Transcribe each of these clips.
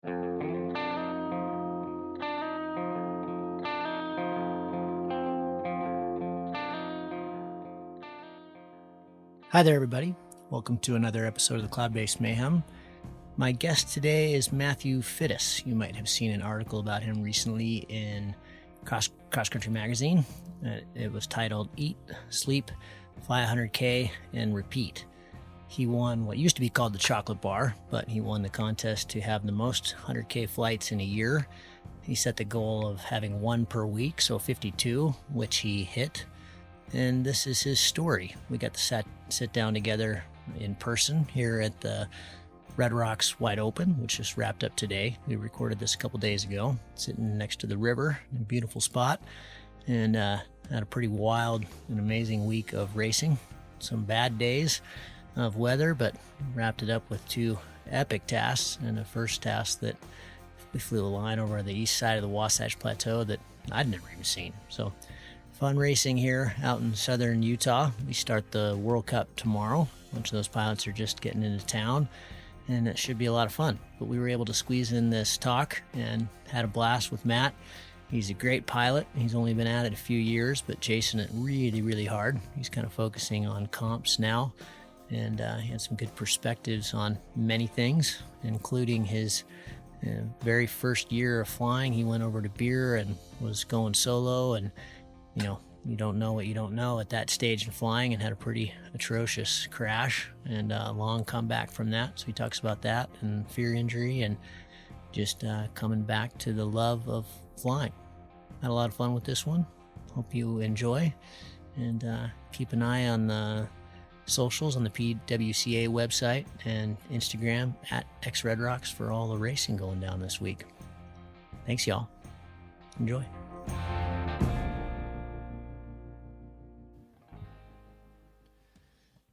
Hi there, everybody. Welcome to another episode of the Cloud-Based Mayhem. My guest today is Mathew Fiddes. You might have seen an article about him recently in Cross Country Magazine. It was titled Eat, Sleep, Fly 100K, and Repeat. He won what used to be called the Chocolate Bar, but he won the contest to have the most 100K flights in a year. He set the goal of having one per week, so 52, which he hit. And this is his story. We got to sit down together in person here at the Red Rocks Wide Open, which just wrapped up today. We recorded this a couple days ago, sitting next to the river, a beautiful spot, and had a pretty wild and amazing week of racing. Some bad days of weather, but wrapped it up with two epic tasks, and a first task that we flew a line over the east side of the Wasatch Plateau that I'd never even seen. So fun racing here out in southern Utah. We start the World Cup tomorrow. A bunch of those pilots are just getting into town, and it should be a lot of fun. But we were able to squeeze in this talk and had a blast with Matt. He's a great pilot. He's only been at it a few years, but chasing it really, really hard. He's kind of focusing on comps now, and he had some good perspectives on many things, including his very first year of flying. He went over to beer and was going solo, and you know, you don't know what you don't know at that stage in flying, and had a pretty atrocious crash and a long comeback from that. So he talks about that and fear injury and just coming back to the love of flying. Had a lot of fun with this one. Hope you enjoy, and keep an eye on the socials on the PWCA website and Instagram at XRedRocks for all the racing going down this week. Thanks, y'all. Enjoy.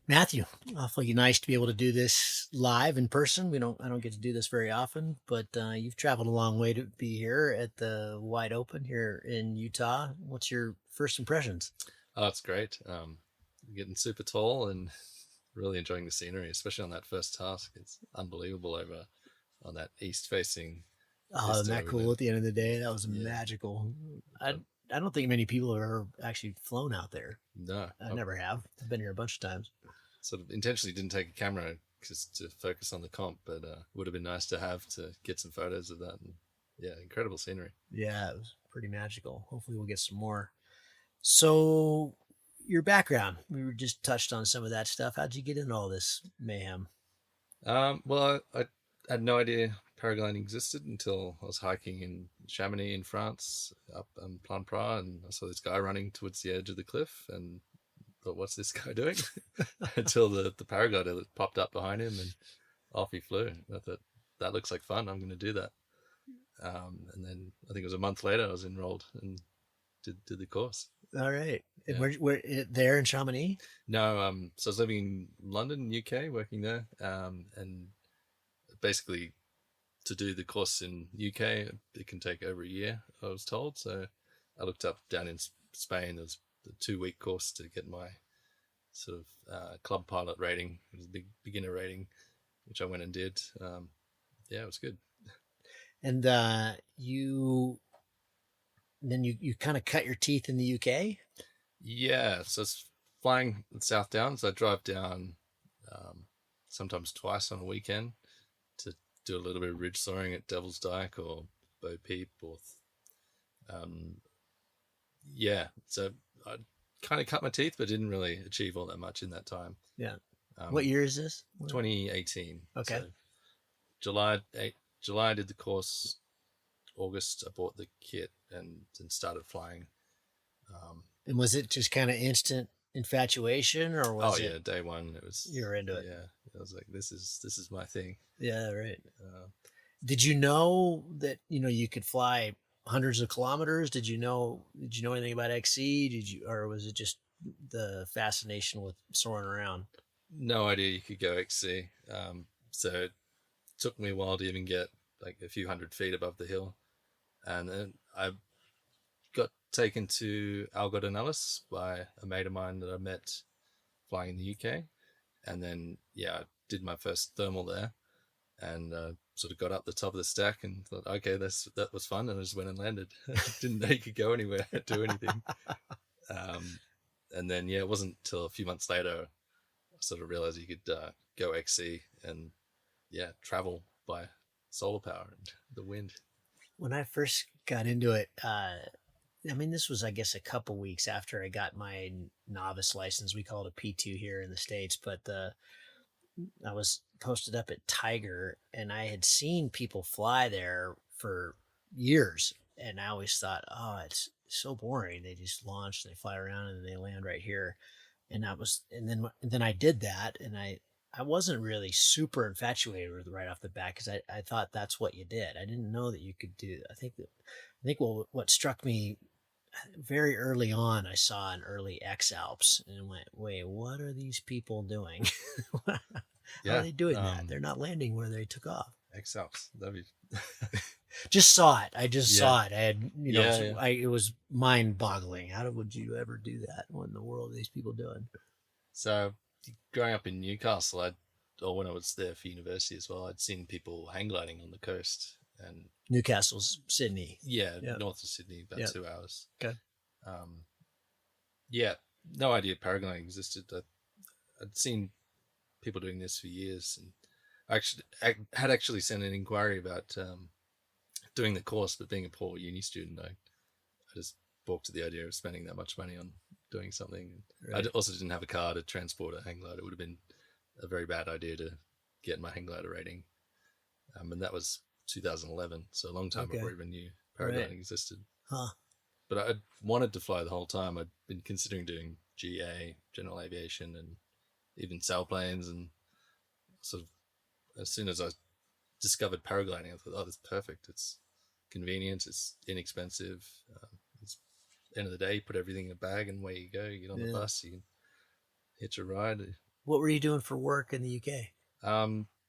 Mathew, awfully nice to be able to do this live in person. I don't get to do this very often, but you've traveled a long way to be here at the Wide Open here in Utah. What's your first impressions? Oh, it's great. Getting super tall and really enjoying the scenery, especially on that first task. It's unbelievable over on that east-facing. Oh, isn't that cool at the end of the day? That was magical. I don't think many people have ever actually flown out there. No. I never have. I've been here a bunch of times. Sort of intentionally didn't take a camera just to focus on the comp, but would have been nice to have to get some photos of that. And yeah, incredible scenery. Yeah, it was pretty magical. Hopefully we'll get some more. So your background, we were just touched on some of that stuff. How'd you get into all this mayhem? Well, I had no idea paragliding existed until I was hiking in Chamonix in France, up on Plan Pras, and I saw this guy running towards the edge of the cliff and thought, what's this guy doing? Until the paraglider popped up behind him and off he flew. I thought, that looks like fun. I'm going to do that. And then I think it was a month later I was enrolled and did the course. All right. Yeah. And where there in Chamonix? No, so I was living in London, UK, working there, and basically to do the course in UK, it can take over a year, I was told. So I looked up down in Spain. There was a 2-week course to get my sort of club pilot rating. It was a big beginner rating, which I went and did. Yeah, it was good. And you kind of cut your teeth in the UK? Yeah, so it's flying in South Downs. I drive down sometimes twice on a weekend to do a little bit of ridge soaring at Devil's Dyke or Bo Peep or yeah, so I kind of cut my teeth but didn't really achieve all that much in that time. Yeah. What year is this? 2018. Okay. So July I did the course. August I bought the kit and started flying. And was it just kind of instant infatuation, or was it? Oh yeah, day one it was. You were into it. Yeah, I was like, this is my thing. Yeah, right. Did you know that you could fly hundreds of kilometers? Did you know anything about XC? Or was it just the fascination with soaring around? No idea you could go XC. So it took me a while to even get like a few hundred feet above the hill, and then I got taken to Algodonellis by a mate of mine that I met flying in the UK, and then I did my first thermal there, and sort of got up the top of the stack and thought, okay, that was fun, and I just went and landed. Didn't know you could go anywhere, do anything. And then it wasn't until a few months later I sort of realized you could go XC and travel by solar power and the wind. When I first got into it, this was, I guess, a couple weeks after I got my novice license. We call it a P2 here in the States, but I was posted up at Tiger, and I had seen people fly there for years, and I always thought, oh, it's so boring. They just launch, they fly around, and they land right here. And then I did that, and I wasn't really super infatuated with it right off the bat, because I thought that's what you did. I didn't know that you could do. I think what struck me very early on, I saw an early X Alps and went, wait, what are these people doing? How are they doing that? They're not landing where they took off. X Alps. That'd be just saw it. I just saw it. I had, it was mind boggling. How would you ever do that? What in the world are these people doing? So growing up in Newcastle, when I was there for university as well, I'd seen people hang gliding on the coast. And Newcastle's Sydney. Yeah, north of Sydney, about 2 hours. Okay. No idea paragliding existed. I'd seen people doing this for years, and I had actually sent an inquiry about doing the course, but being a poor uni student, I just balked at the idea of spending that much money on doing something. Right. I also didn't have a car to transport a hang glider. It would have been a very bad idea to get my hang glider rating, and that was 2011, so a long time before I even knew paragliding existed. Huh. But I wanted to fly the whole time. I'd been considering doing GA, general aviation, and even sailplanes. And sort of as soon as I discovered paragliding, I thought, oh, that's perfect. It's convenient. It's inexpensive. It's end of the day, you put everything in a bag and away you go. You get on the bus, you can hitch a ride. What were you doing for work in the UK?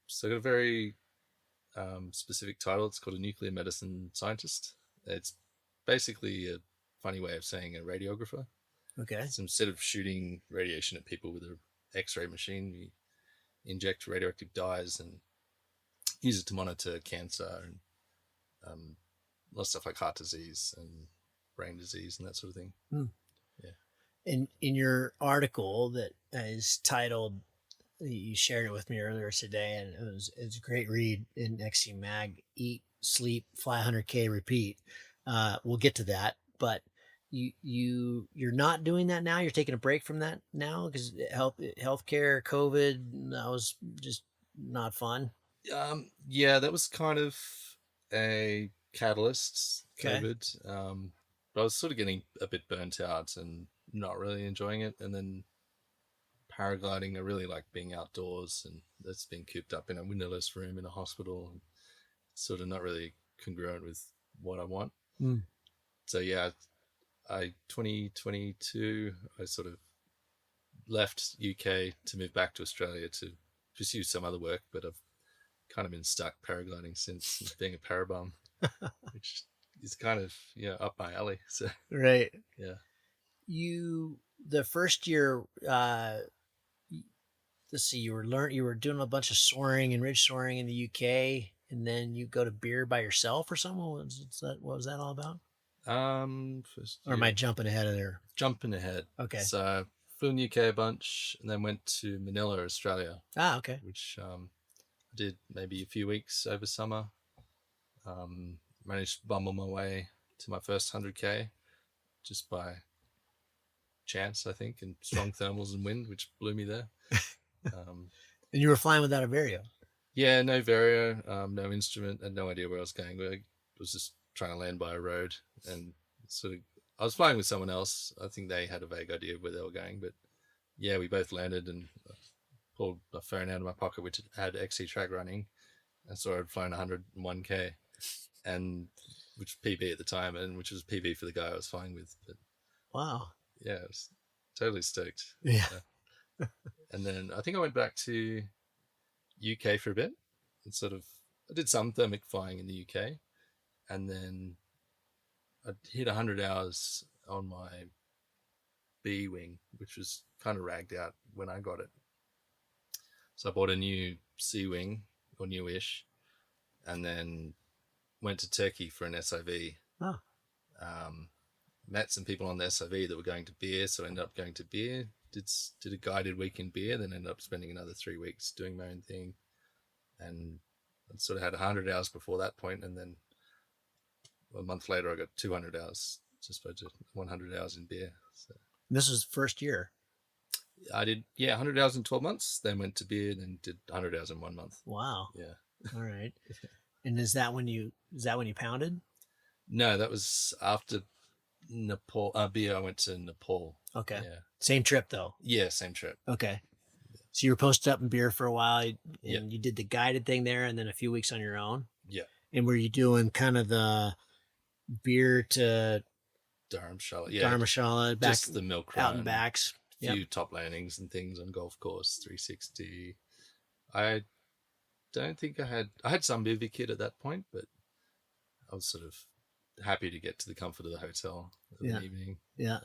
So I got a very specific title. It's called a nuclear medicine scientist. It's basically a funny way of saying a radiographer. Okay. So instead of shooting radiation at people with an X-ray machine, we inject radioactive dyes and use it to monitor cancer and a lot of stuff like heart disease and brain disease and that sort of thing. Yeah. In your article that is titled, you shared it with me earlier today, and it's a great read in XC Mag. Eat, sleep, fly 100K, repeat. We'll get to that, but you're not doing that now. You're taking a break from that now because healthcare, COVID, that was just not fun. That was kind of a catalyst. Okay. COVID. But I was sort of getting a bit burnt out and not really enjoying it, and then paragliding, I really like being outdoors, and that's been cooped up in a windowless room in a hospital, and sort of not really congruent with what I want. So 2022 I sort of left UK to move back to Australia to pursue some other work, but I've kind of been stuck paragliding since, being a parabum, which is kind of up my alley. So right. The first year, let's see, you were doing a bunch of soaring and ridge soaring in the UK, and then you go to Beer by yourself or something. What was that all about? Or am I jumping ahead of there? Jumping ahead. Okay. So flew in the UK a bunch, and then went to Manila, Australia. Okay. Which I did maybe a few weeks over summer. Managed to bumble my way to my first 100K just by chance, I think, and strong thermals and wind, which blew me there. And you were flying without a Vario? Yeah, no Vario, no instrument, and no idea where I was going. I was just trying to land by a road, and I was flying with someone else. I think they had a vague idea of where they were going, but we both landed, and pulled my phone out of my pocket, which had XC track running, and saw I'd flown 101K, and which was PB at the time, and which was PB for the guy I was flying with. But wow. Yeah, I was totally stoked. Yeah. And then I think I went back to UK for a bit, and I did some thermic flying in the UK, and then I hit 100 hours on my B wing, which was kind of ragged out when I got it. So I bought a new C wing, or newish, and then went to Turkey for an SIV. Oh. Met some people on the SIV that were going to beer, so I ended up going to beer. Did a guided week in beer, then ended up spending another 3 weeks doing my own thing, and I sort of had 100 hours before that point, and then a month later I got 200 hours, just about 100 hours in beer. So This was the first year. I did 100 hours in 12 months, then went to beer, then did 100 hours in 1 month. Wow. Yeah. All right. And is that when you pounded? No, that was after Nepal. Beer, I went to Nepal. Okay. Yeah. Same trip though. Yeah, same trip. Okay. So you were posted up in beer for a while, and Yeah. you did the guided thing there, and then a few weeks on your own. Yeah. And were you doing kind of the beer to Dharamshala? Yeah. Dharamshala, back just the milk run, out and backs? few top landings and things on golf course, 360. I don't think I had some bivy kit at that point, but I was sort of happy to get to the comfort of the hotel in the evening. Yeah.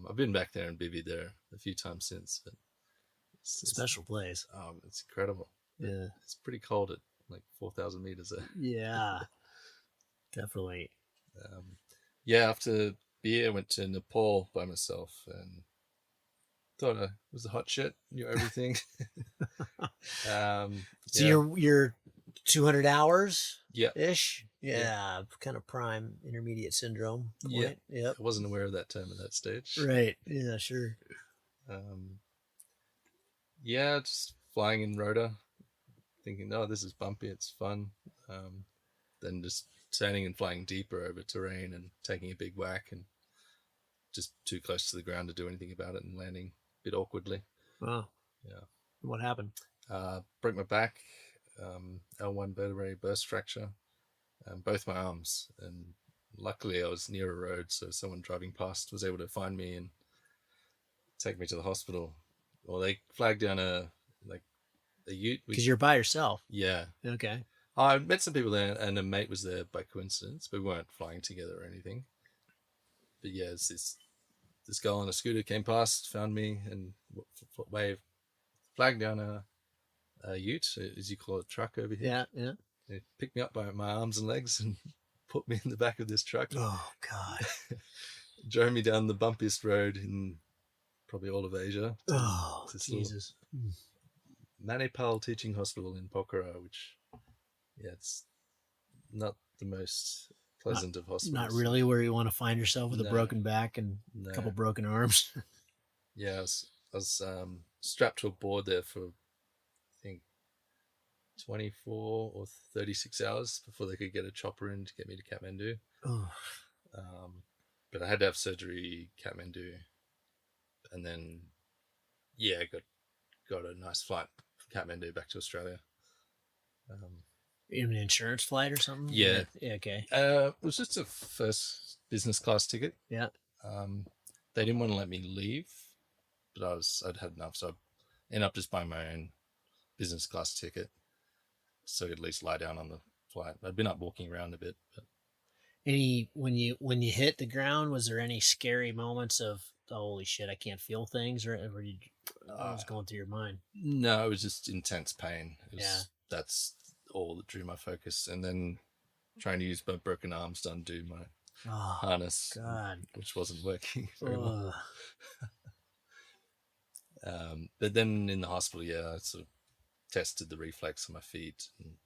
I've been back there and bivvied there a few times since, but it's a special place. It's incredible. Yeah. It's pretty cold at like 4,000 meters there. Yeah. Definitely. After beer, I went to Nepal by myself and thought I was a hot shit, knew everything. So you're 200 hours ish. Yeah, kind of prime intermediate syndrome point. Yeah. Yep. I wasn't aware of that term at that stage. Right. Yeah, sure. Just flying in rotor, thinking, oh, this is bumpy, it's fun. Then just turning and flying deeper over terrain and taking a big whack and just too close to the ground to do anything about it and landing a bit awkwardly. Wow. Yeah. What happened? Broke my back, L1 vertebrae burst fracture, both my arms. And luckily I was near a road, so someone driving past was able to find me and take me to the hospital. Well, they flagged down a ute. Because you're by yourself. Yeah. Okay. I met some people there, and a mate was there by coincidence, but we weren't flying together or anything. But yeah, it's this girl on a scooter came past, found me, and flagged down a ute, as you call it, truck over here. Yeah, yeah. They picked me up by my arms and legs and put me in the back of this truck. Oh, God. Drove me down the bumpiest road in probably all of Asia. Oh, Jesus. Manipal Teaching Hospital in Pokhara, which, it's not the most pleasant of hospitals. Not really where you want to find yourself with a broken back and a couple broken arms. Yeah, I was strapped to a board there for, I think, 24 or 36 hours before they could get a chopper in to get me to Kathmandu. Oh. But I had to have surgery Kathmandu, and then got a nice flight from Kathmandu back to Australia. You have an insurance flight or something? Yeah. Yeah. Okay. It was just a first business class ticket. Yeah. They didn't want to let me leave, but I'd had enough, so I ended up just buying my own business class ticket, so I could at least lie down on the flight. I'd been up walking around a bit. But when you hit the ground, was there any scary moments of, holy shit, I can't feel things, or what was going through your mind? No, it was just intense pain. That's all that drew my focus, and then trying to use my broken arms to undo my harness, which wasn't working very well. But then in the hospital, I sort of tested the reflex on my feet. And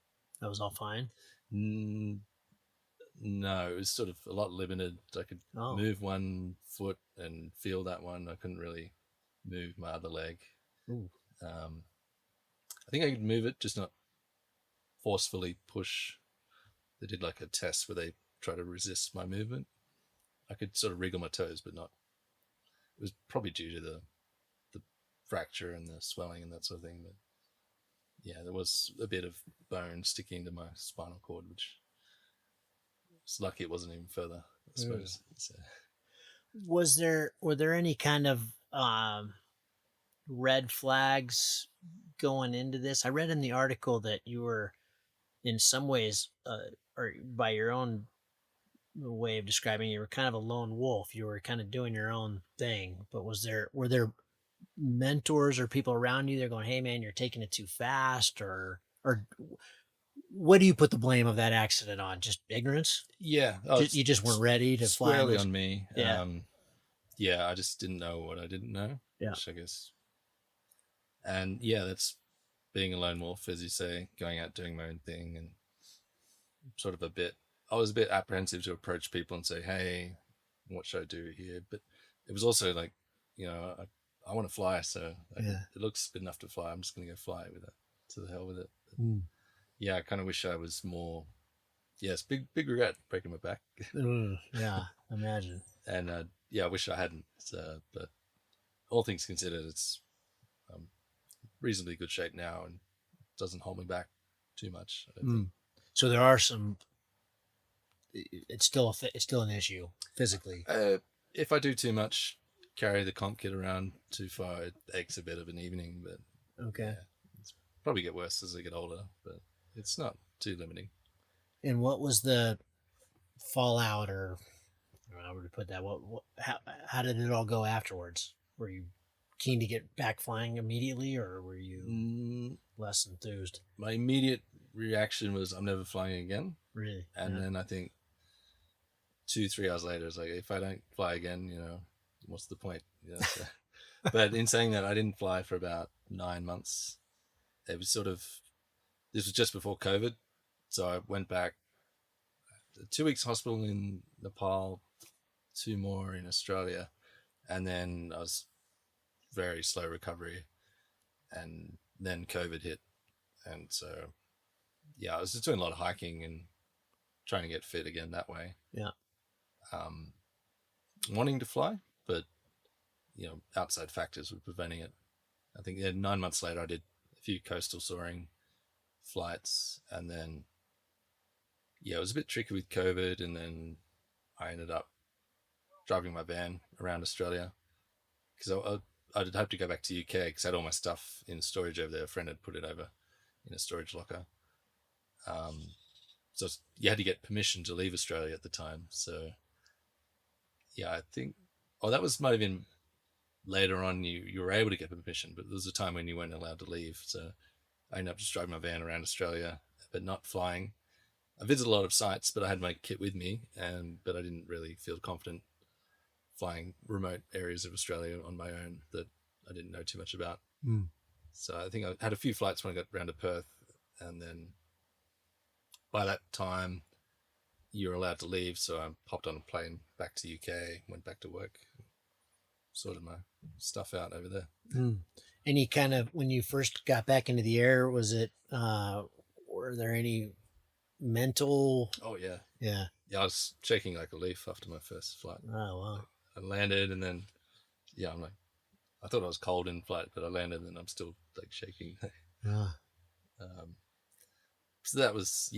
that was all fine? No, it was sort of a lot limited. I could move one foot and feel that one. I couldn't really move my other leg. I think I could move it, just not forcefully push. They did like a test where they try to resist my movement. I could sort of wriggle my toes, but not. It was probably due to the fracture and the swelling and that sort of thing. But there was a bit of bone sticking to my spinal cord, which it's lucky it wasn't even further, I suppose. So. Were there any kind of red flags going into this? I read in the article that you were, in some ways, or by your own way of describing, you were kind of a lone wolf. You were kind of doing your own thing. But were there mentors or people around you that are going, hey man, you're taking it too fast, or What do you put the blame of that accident on? Just ignorance? Yeah, You just weren't ready to fly on squarely those? on me. Yeah. Yeah, I just didn't know what I didn't know, Yeah. which I guess, and yeah, that's being a lone wolf, as you say, going out doing my own thing, and sort of I was a bit apprehensive to approach people and say, "Hey, what should I do here?" But it was also like, I want to fly, so Yeah. it looks good enough to fly. I'm just gonna go fly with it. To the hell with it. But Mm. yeah, I kind of wish I was more. Yes, big regret breaking my back, Yeah, imagine. and yeah, I wish I hadn't. But all things considered, it's um, reasonably good shape now and doesn't hold me back too much. I don't think. So there are some. It's still it's still an issue physically. If I do too much, carry the comp kit around too far, it aches a bit of an evening. But Okay. yeah, it's probably get worse as I get older. But it's not too limiting. And what was the fallout, or I don't know how to put that? How did it all go afterwards? Were you keen to get back flying immediately, or were you less enthused? My immediate reaction was, I'm never flying again. Really? And then I think 2-3 hours later, it's like, if I don't fly again, what's the point? So. But in saying that, I didn't fly for about 9 months. It was this was just before COVID. So I went back 2 weeks hospital in Nepal, 2 more in Australia. And then I was very slow recovery. And then COVID hit. And so, yeah, I was just doing a lot of hiking and trying to get fit again that way. Yeah. Wanting to fly, but outside factors were preventing it. I think 9 months later, I did a few coastal soaring flights, and then it was a bit tricky with COVID, and then I ended up driving my van around Australia because I'd hoped to go back to UK because I had all my stuff in storage over there. A friend had put it over in a storage locker. So you had to get permission to leave Australia at the time. So yeah, I think that might have been later on. You were able to get permission, but there was a time when you weren't allowed to leave. So I ended up just driving my van around Australia, but not flying. I visited a lot of sites, but I had my kit with me, but I didn't really feel confident flying remote areas of Australia on my own that I didn't know too much about. So I think I had a few flights when I got around to Perth, and then by that time you're allowed to leave. So I hopped on a plane back to UK, went back to work, sorted my stuff out over there. And you kind of, when you first got back into the air, was it, were there any mental? Oh, yeah. Yeah. Yeah, I was shaking like a leaf after my first flight. Oh, wow. I landed and then, I'm like, I thought I was cold in flight, but I landed and I'm still like shaking. So that was,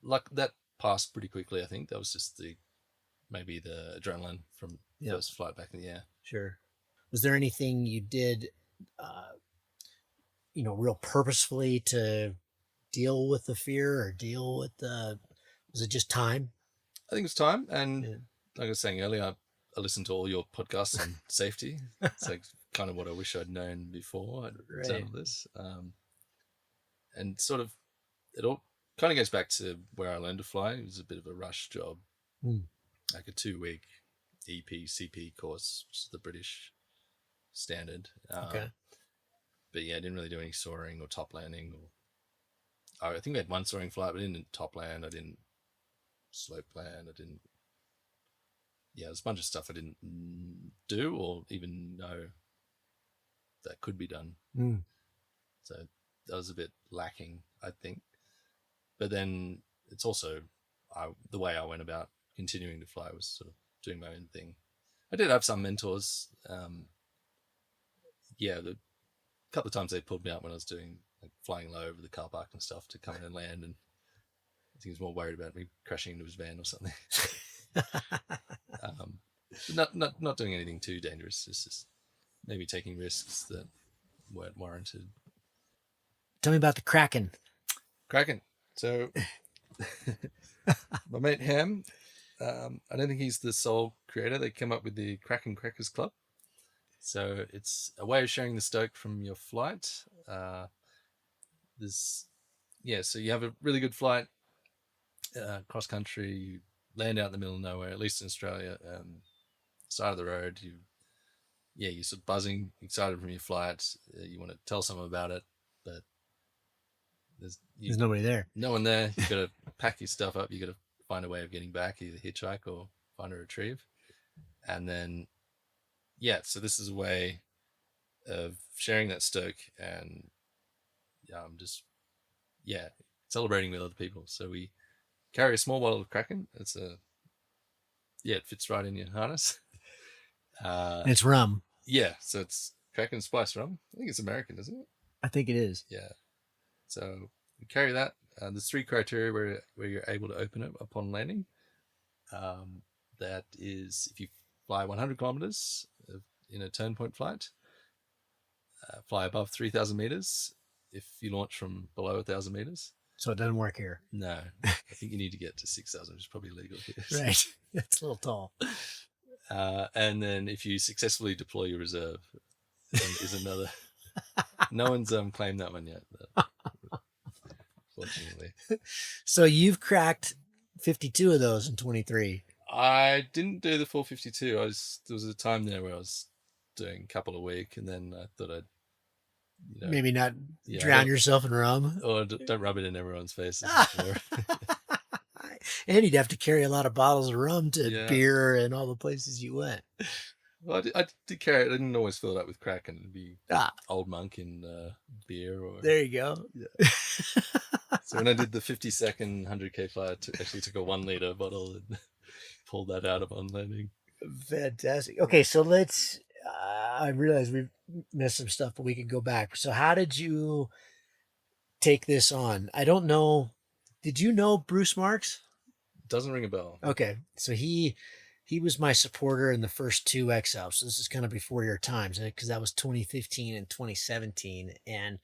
like that passed pretty quickly. I think that was just maybe the adrenaline from first flight back in the air. Sure. Was there anything you did, real purposefully to deal with the fear or deal with was it just time? I think it's time. And like I was saying earlier, I listened to all your podcasts on safety. It's like kind of what I wish I'd known before I'd done all this. And sort of, it all kind of goes back to where I learned to fly. It was a bit of a rush job, like a 2-week EP-CP course, which is the British standard. Okay. But I didn't really do any soaring or top landing. I think we had one soaring flight, but I didn't top land. I didn't slope land. There's a bunch of stuff I didn't do or even know that could be done. So that was a bit lacking, I think. But then it's also the way I went about continuing to fly was sort of doing my own thing. I did have some mentors. The couple of times they pulled me out when I was doing like flying low over the car park and stuff to come in and land, and I think he was more worried about me crashing into his van or something. Not doing anything too dangerous. It's just maybe taking risks that weren't warranted. Tell me about the Kraken. So my mate Ham, I don't think he's the sole creator. They came up with the Kraken Crackers Club. So it's a way of sharing the stoke from your flight. so you have a really good flight, cross country, you land out in the middle of nowhere, at least in Australia, side of the road, you're sort of buzzing, excited from your flight, you want to tell someone about it, but there's nobody there. No one there. You got to pack your stuff up. You got to find a way of getting back, either hitchhike or find a retrieve. And then, so this is a way of sharing that stoke and just celebrating with other people. So we carry a small bottle of Kraken. It fits right in your harness. It's rum. Yeah, so it's Kraken spice rum. I think it's American, isn't it? I think it is. Yeah. So we carry that. There's 3 criteria where you're able to open it upon landing. That is, if you fly 100 kilometers in a turn point flight, fly above 3,000 meters. If you launch from below 1,000 meters. So it doesn't work here. No, I think you need to get to 6,000, which is probably legal here. Right. That's a little tall. And then if you successfully deploy your reserve, is another. No one's claimed that one yet, fortunately. So you've cracked 52 of those in 23. I didn't do the full 52. There was a time there where I was doing a couple a week, and then I thought I'd maybe not drown yourself in rum, or don't rub it in everyone's faces. And you'd have to carry a lot of bottles of rum to beer and all the places you went. Well, I did carry it. I didn't always fill it up with Kraken. It'd be Old Monk in beer. There you go. Yeah. So when I did the 50-second 100K flight, I actually took a 1 liter bottle and pulled that out upon landing. Fantastic. Okay, so let's. I realize we've missed some stuff, but we can go back. So how did you take this on? I don't know. Did you know Bruce Marks? Doesn't ring a bell. Okay, so he was my supporter in the first 2 XL. So this is kind of before your times, because that was 2015 and 2017. And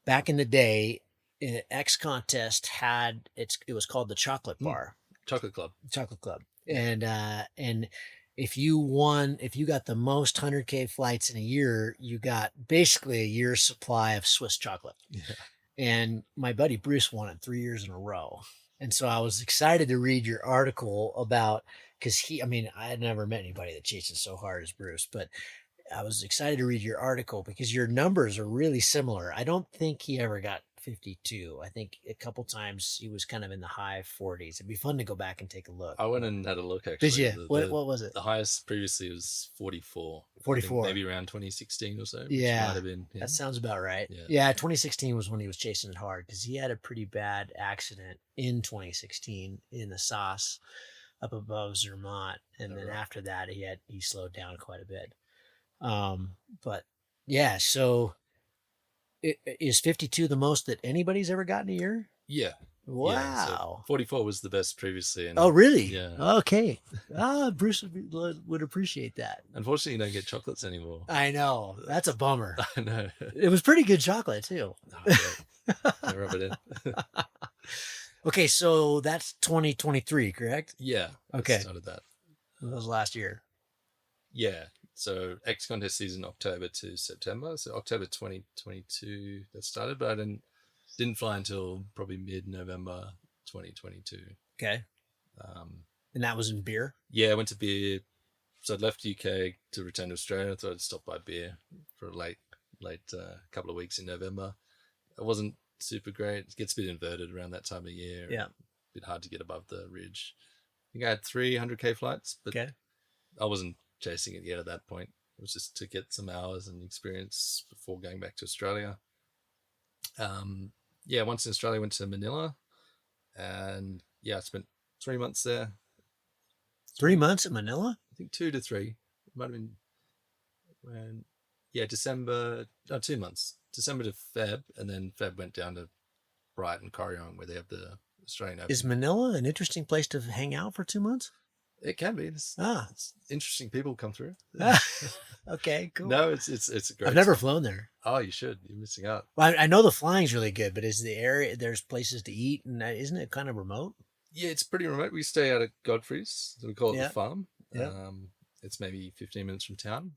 back in the day, XContest had it was called the Chocolate Bar, Chocolate Club, and if you got the most 100K flights in a year, you got basically a year's supply of Swiss chocolate. Yeah. And my buddy Bruce won it 3 years in a row. And so I was excited to read your article about, because I had never met anybody that chases so hard as Bruce, but I was excited to read your article because your numbers are really similar. I don't think he ever got 52. I think a couple times he was kind of in the high 40s. It'd be fun to go back and take a look. I went and had a look, actually. Did you? What was it? The highest previously was 44. 44. Maybe around 2016 or so. Yeah. Might have been. Yeah. That sounds about right. Yeah. 2016 was when he was chasing it hard because he had a pretty bad accident in 2016 in the Sauce up above Zermatt. And then after that, he slowed down quite a bit. But yeah, so is 52 the most that anybody's ever gotten a year? Yeah. Wow. Yeah, so 44 was the best previously. And, oh, really? Yeah. Okay. Bruce would appreciate that. Unfortunately, you don't get chocolates anymore. I know. That's a bummer. I know. It was pretty good chocolate, too. I rub it in. Okay, so that's 2023, correct? Yeah. Okay. I started that. That was last year. Yeah. So XContest season October to September. So October 2022 that started, but I didn't fly until probably mid-November 2022. Okay. And that was in beer? Yeah, I went to beer. So I'd left UK to return to Australia. I thought I'd stop by beer for a late couple of weeks in November. It wasn't super great. It gets a bit inverted around that time of year. Yeah. A bit hard to get above the ridge. I think I had 300K flights, but I wasn't chasing it yet at that point. It was just to get some hours and experience before going back to Australia. Once in Australia, went to Manila, and I spent 3 months there. 3 months in Manila? I think 2 to 3. It might have been December. 2 months, December to Feb, and then Feb went down to Brighton, Corryong, where they have the Australian Open. Is Manila an interesting place to hang out for 2 months? It can be. It's interesting people come through. Okay, cool. No, it's a great. I've never flown there. Oh, you should. You're missing out. Well, I know the flying's really good, but is the area, there's places to eat, and isn't it kind of remote? Yeah, it's pretty remote. We stay out at Godfrey's. So we call it the farm. Yeah. It's maybe 15 minutes from town.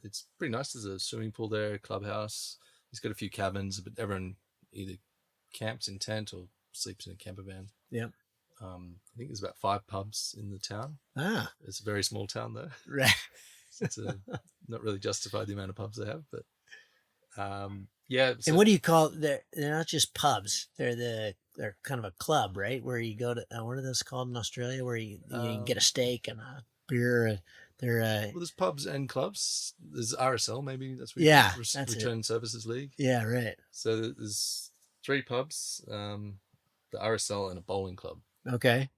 It's pretty nice. There's a swimming pool there, a clubhouse. He's got a few cabins, but everyone either camps in tent or sleeps in a camper van. Yeah. I think there's about 5 pubs in the town. Ah, It's a very small town though. right. So it's not really justified the amount of pubs they have, but yeah. So, And what do you call? They're not just pubs. They're kind of a club, right? Where you go to. What are those called in Australia? Where you can get a steak and a beer. They're well, there's pubs and clubs. There's RSL, maybe that's what yeah, that's Return Services League. Yeah, right. So there's 3 pubs, the RSL and a bowling club. Okay.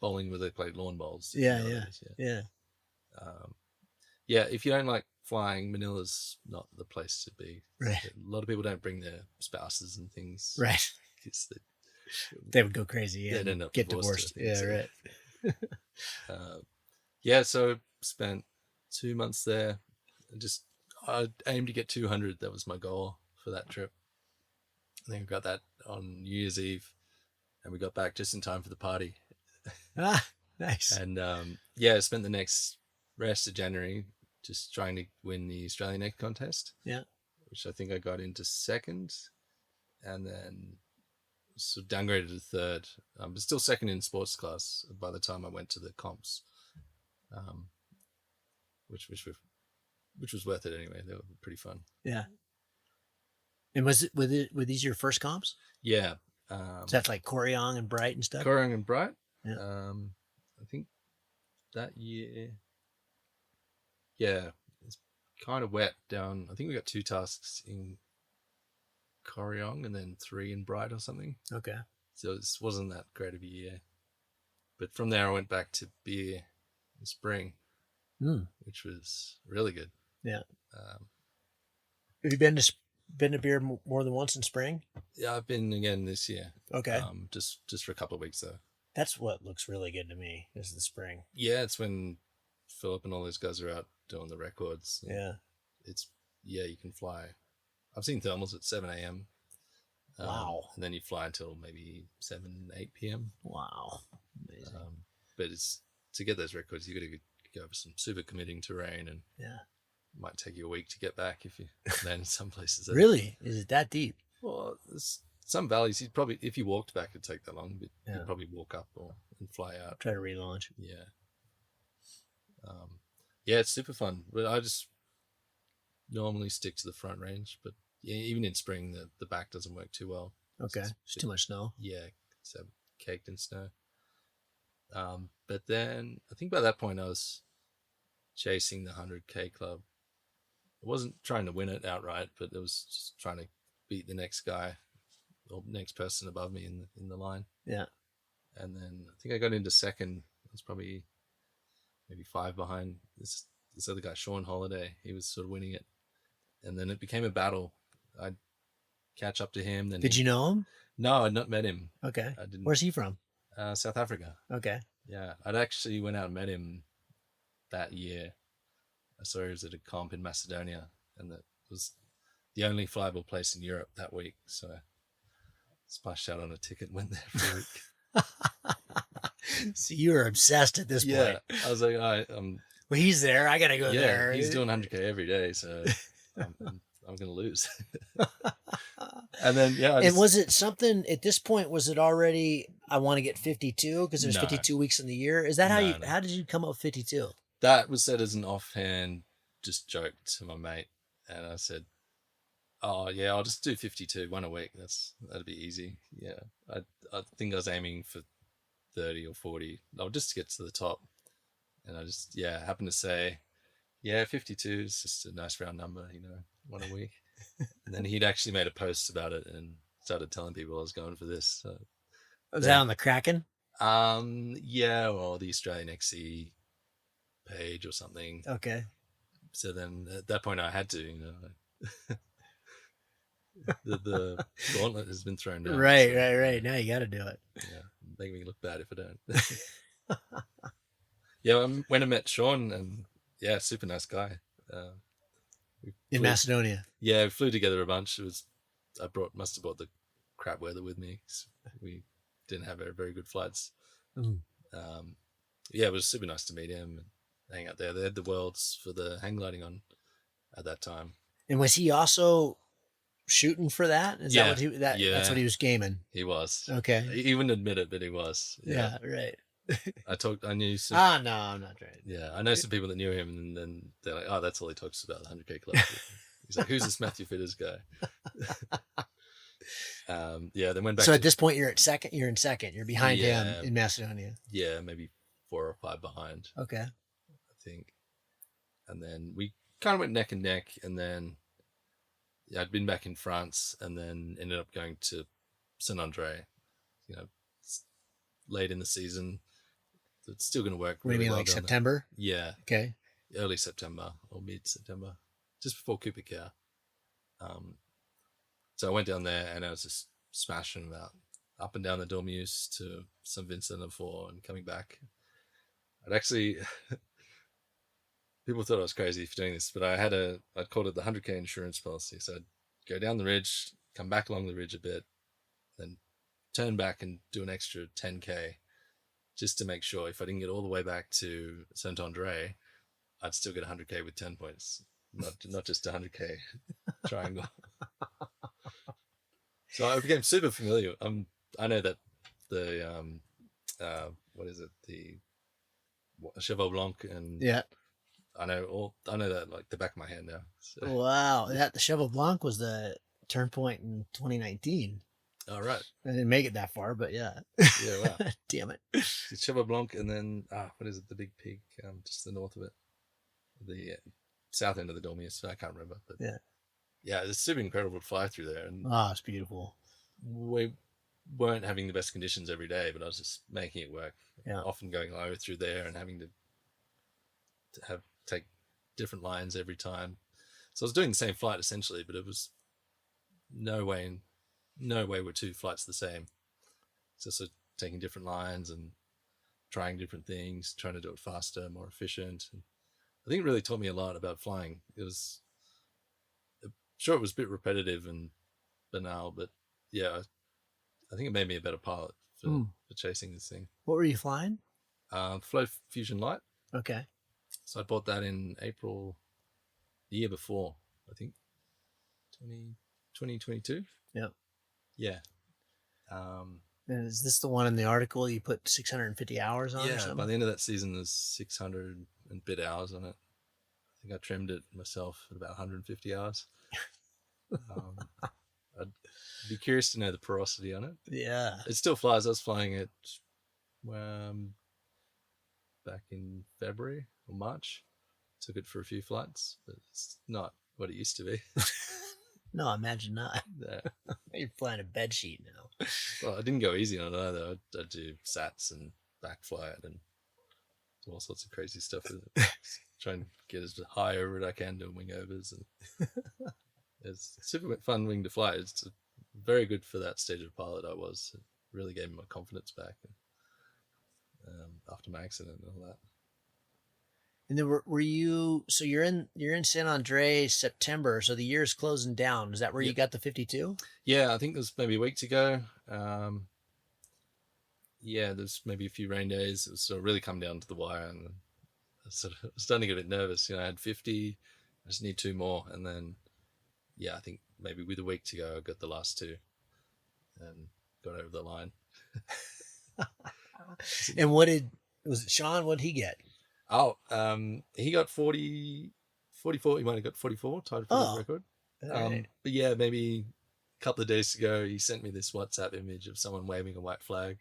Bowling where they play lawn bowls. Yeah. Yeah. Yeah, if you don't like flying, Manila's not the place to be. Right. A lot of people don't bring their spouses and things. Right. Because They would go crazy. Yeah. they'd end up get divorced. Yeah, right. Yeah, so spent 2 months there. I aimed to get 200. That was my goal for that trip. I think we got that on New Year's Eve, and we got back just in time for the party. Ah, nice. And yeah, I spent the next rest of January just trying to win the Australian XContest. Yeah. Which I think I got into second, and then sort of downgraded to third. But still second in sports class by the time I went to the comps, which was worth it anyway. They were pretty fun. Yeah. And were these your first comps? Yeah. So that's like Koryong and Bright and stuff? Koryong and Bright. Yeah. I think that year, yeah, it's kind of wet down. I think we got 2 tasks in Koryong and then 3 in Bright or something. Okay. So it wasn't that great of a year. But from there, I went back to beer in spring, which was really good. Yeah. Have you been to beer more than once in spring? Yeah, I've been again this year. Okay. Just for a couple of weeks though. That's what looks really good to me, is the spring. Yeah, it's when Philip and all those guys are out doing the records. Yeah. You can fly. I've seen thermals at 7 a.m. Wow. And then you fly until maybe 7, 8 p.m. Wow. Amazing. But it's to get those records, you got to go over some super committing terrain, and it might take you a week to get back if you land in some places. Really? Is it that deep? Well, there's some valleys. You'd probably, if you walked back, it'd take that long, but you'd probably walk up and fly out. Try to relaunch. Yeah. Yeah, it's super fun. But I just normally stick to the front range. But yeah, even in spring, the back doesn't work too well. Okay. It's too much snow. Yeah, it's caked in snow. But then I think by that point I was chasing the 100K club. I wasn't trying to win it outright, but it was just trying to beat the next guy or next person above me in the line. Yeah. And then I think I got into second. I was probably maybe 5 behind this other guy, Sean Holiday. He was sort of winning it. And then it became a battle. I'd catch up to him. Then Did you know him? No, I'd not met him. Okay. I didn't. Where's he from? South Africa. Okay. Yeah, I'd actually went out and met him that year. I saw he was at a comp in Macedonia, and that was the only flyable place in Europe that week. So I splashed out on a ticket and went there for a week. So you were obsessed at this point. I was like, well, he's there. I gotta go there. He's doing 100K every day, so I'm going to lose. And then, and was it something at this point? Was it already, I want to get 52 because there's 52 weeks in the year? Is that how did you come up with 52? That was said as an offhand just joke to my mate. And I said, oh yeah, I'll just do 52, 1 a week. That'd be easy. Yeah. I think I was aiming for 30 or 40. I'll just get to the top. And I just, happened to say, 52 is just a nice round number, 1 a week. And then he'd actually made a post about it and started telling people I was going for this. So, was that on the Kraken? Or the Australian XC page or something. Okay. So then at that point I had to, the gauntlet has been thrown down. Right. Now you got to do it. Yeah, make me look bad if I don't. When I met Sean, and super nice guy. In Macedonia. Yeah, we flew together a bunch. I must have brought the crap weather with me. We didn't have very good flights. It was super nice to meet him and hang out there. They had the worlds for the hang gliding on at that time. And was he also shooting for that? Is that what that's what he was gaming? He was. Okay. He wouldn't admit it, but he was. Yeah, right. I knew some. No, I'm not trying. Yeah, I know some people that knew him, and then they're like, "Oh, that's all he talks about, the 100K club." He's like, "Who's this Mathew Fiddes guy?" Then went back. So at this point, you're in second. You're behind him in Macedonia. Yeah, maybe 4 or 5 behind. Okay. I think. And then we kind of went neck and neck, and then I'd been back in France, and then ended up going to Saint Andre. Late in the season. It's still going to work. What do you mean, like September? Yeah. Okay. Early September or mid-September, just before Cooper Care. So I went down there, and I was just smashing about up and down the Dormeuse to St. Vincent and Four, and coming back. I'd actually, people thought I was crazy for doing this, but I'd called it the 100K insurance policy. So I'd go down the ridge, come back along the ridge a bit, then turn back and do an extra 10K, just to make sure if I didn't get all the way back to Saint Andre, I'd still get 100K with 10 points, not just 100K triangle. So I became super familiar. I know that the what is it, the Cheval Blanc, and I know that like the back of my hand now. So. Wow, the Cheval Blanc was the turn point in 2019. All right. I didn't make it that far, but yeah. Yeah, wow. Damn it. The Cheval Blanc, and then what is it? The big peak, just the north of it, the south end of the Dormeuse. I can't remember, but yeah, it's super incredible to fly through there, and it's beautiful. We weren't having the best conditions every day, but I was just making it work. Yeah. Often going low through there and having to take different lines every time. So I was doing the same flight essentially, but it was no way were 2 flights the same. So taking different lines and trying different things, trying to do it faster, more efficient. And I think it really taught me a lot about flying. It was sure it was a bit repetitive and banal, but yeah, I think it made me a better pilot for chasing this thing. What were you flying? Flow Fusion Light. Okay. So I bought that in April the year before, I think 2022. Yeah. Yeah. And is this the one in the article you put 650 hours on? Yeah, or something? by the end of that season, there's 600 and bit hours on it. I think I trimmed it myself at about 150 hours. I'd be curious to know the porosity on it. Yeah. It still flies. I was flying it back in February or March. Took it for a few flights, but it's not what it used to be. No, imagine not. Yeah. You're flying a bed sheet now. Well, I didn't go easy on it either. I'd do sats and backfly it and do all sorts of crazy stuff with it. Try and get as high over it I can, doing wing overs. And it's super fun wing to fly. It's very good for that stage of pilot I was. It really gave me my confidence back after my accident and all that. And then were you? So you're in Saint Andre September. So the year's closing down. Is that where you got the 52? Yeah, I think there's maybe a week to go. There's maybe a few rain days. It was sort of really come down to the wire, and I was starting to get a bit nervous. I had 50. I just need 2 more, and then I think maybe with a week to go, I got the last 2 and got over the line. And was it Sean? What did he get? Oh, he got 44. He might have got 44, tied for the record. Right. But yeah, maybe a couple of days ago, he sent me this WhatsApp image of someone waving a white flag.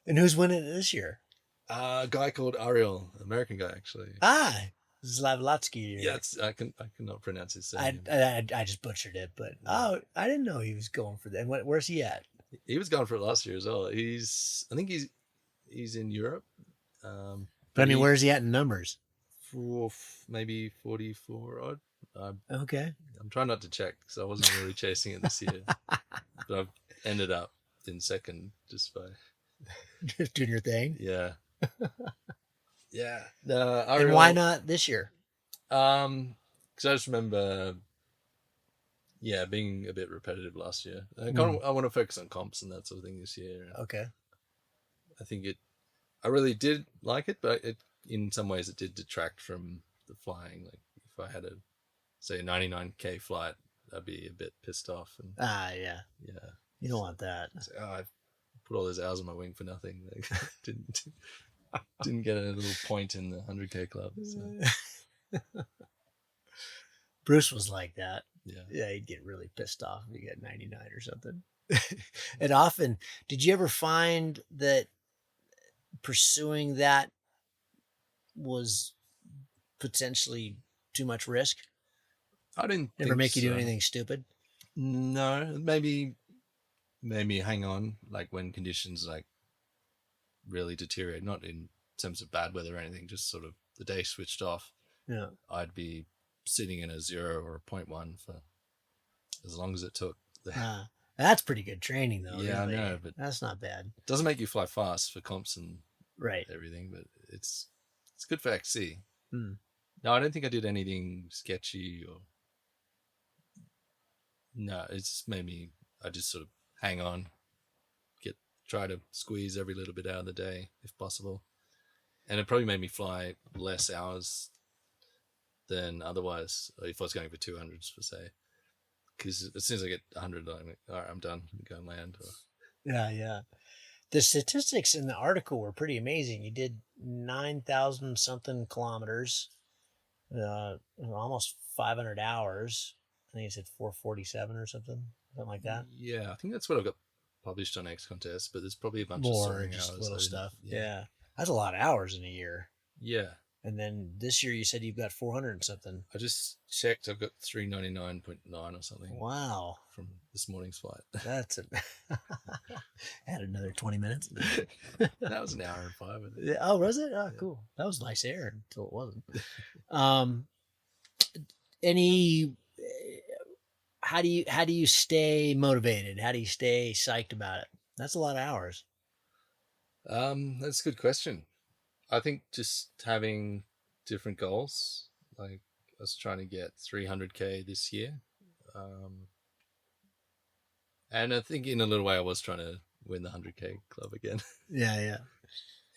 And who's winning it this year? A guy called Ariel, American guy actually. Slavlatsky. Yeah, I cannot pronounce his name. I just butchered it, but I didn't know he was going for that. Where's he at? He was going for it last year as well. I think he's in Europe. But I mean, where's he at in numbers? Maybe 44 odd. Okay. I'm trying not to check because I wasn't really chasing it this year, but I've ended up in second just by just doing your thing. Yeah. Yeah. And why not this year? Because I just remember, being a bit repetitive last year. I want to focus on comps and that sort of thing this year. Okay. I think I really did like it, but in some ways it did detract from the flying. Like if I had say, a 99K flight, I'd be a bit pissed off. And Yeah. yeah, You don't want that. so, I've put all those hours on my wing for nothing. Like, didn't get a little point in the 100K club. So. Bruce was like that. Yeah. He'd get really pissed off if he got 99 or something. And often, did you ever find that pursuing that was potentially too much risk? I didn't Never make you do so. anything stupid? No, maybe hang on, like when conditions like really deteriorate, not in terms of bad weather or anything, just sort of the day switched off. Yeah. I'd be sitting in a 0 or a 0.1 for as long as it took. That's pretty good training, though. Yeah, really. I know, but that's not bad. It doesn't make you fly fast for comps and right everything, but it's good for XC. Hmm. No, I don't think I did anything sketchy or. No, it's made me. I just sort of hang on, try to squeeze every little bit out of the day if possible, and it probably made me fly less hours than otherwise if I was going for 200s for say. Because as soon as I get 100, I'm like, all right, I'm done. I'm going to land. Yeah. The statistics in the article were pretty amazing. You did 9,000 something kilometers, almost 500 hours. I think you said 447 or something like that. Yeah, I think that's what I've got published on XContest, but there's probably a bunch more of just hours, little stuff. Yeah, that's a lot of hours in a year. Yeah. And then this year you said you've got 400 and something. I just checked. I've got 399.9 or something. Wow. From this morning's flight. That's it. Add another 20 minutes. That was an hour and 5. Oh, was it? Oh, yeah. Cool. That was nice air until it wasn't. How do you stay motivated? How do you stay psyched about it? That's a lot of hours. That's a good question. I think just having different goals. Like I was trying to get 300K this year. And I think in a little way I was trying to win the 100K club again. Yeah.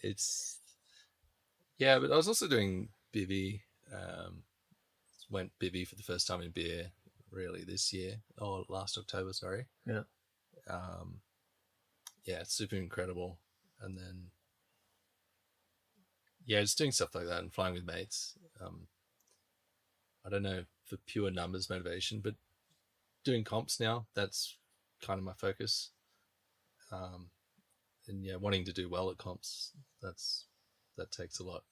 But I was also doing bivvy. Went bivvy for the first time in beer really this year. Or last October, sorry. Yeah. It's super incredible. And then just doing stuff like that and flying with mates. I don't know for pure numbers motivation, but doing comps now, that's kind of my focus. And wanting to do well at comps, that takes a lot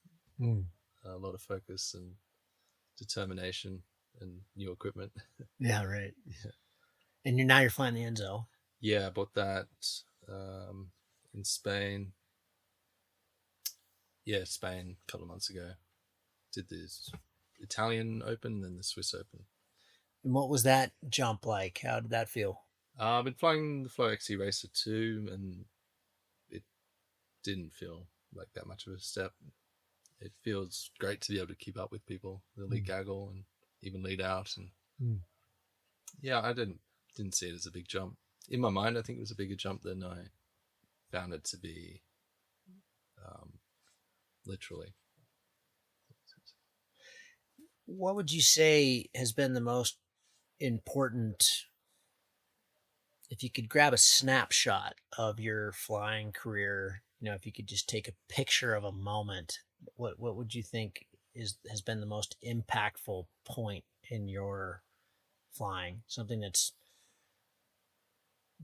of focus and determination and new equipment. Yeah, right. Yeah. And now you're flying the Enzo. Yeah, I bought that in Spain. Yeah, Spain a couple of months ago. Did this Italian Open and then the Swiss Open. And what was that jump like? How did that feel? I've been flying the Flow XC Racer 2 and it didn't feel like that much of a step. It feels great to be able to keep up with people, the lead gaggle and even lead out. And I didn't see it as a big jump. In my mind, I think it was a bigger jump than I found it to be literally. What would you say has been the most important, if you could grab a snapshot of your flying career, if you could just take a picture of a moment, what would you think has been the most impactful point in your flying? Something that's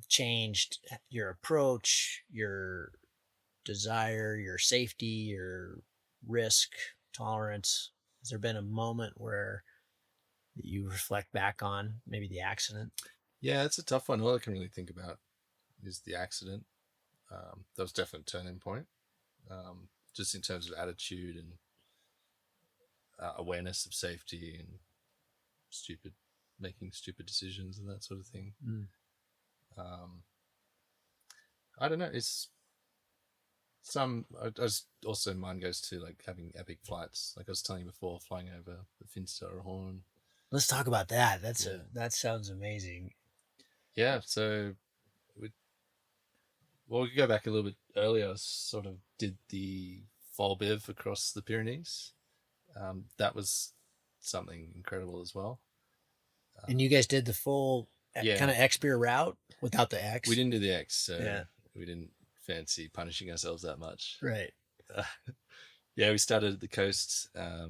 changed your approach, your desire, your safety, your risk tolerance. Has there been a moment where you reflect back on maybe the accident? Yeah, it's a tough one. All I can really think about is the accident. That was definitely a turning point, just in terms of attitude and awareness of safety and making stupid decisions and that sort of thing. I don't know. It's also mine goes to like having epic flights. Like I was telling you before, flying over the Finsteraarhorn Horn. Let's talk about that. That sounds amazing. Yeah. So we could go back a little bit earlier. I sort of did the fall biv across the Pyrenees. That was something incredible as well. And you guys did the full Yeah. kind of X-Beer route without the X? We didn't do the X, so Yeah. we didn't fancy punishing ourselves that much. Right. Yeah, we started at the coast. I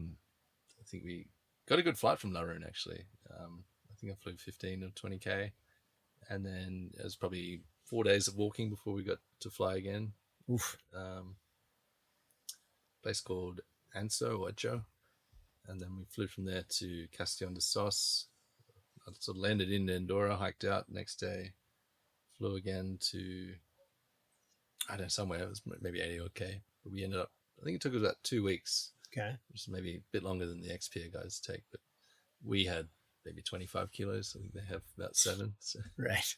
think we got a good flight from Laroon, actually. I think I flew 15 or 20K. And then it was probably 4 days of walking before we got to fly again. Oof. Place called Anso or Ocho. And then we flew from there to Castillon de Sos. I sort of landed in Andorra, hiked out next day, flew again to, I don't know, somewhere. It was maybe 80 odd K. But we ended up, I think it took us about 2 weeks. Okay. Which is maybe a bit longer than the XPA guys take. But we had maybe 25 kilos. I think they have about 7. So. Right.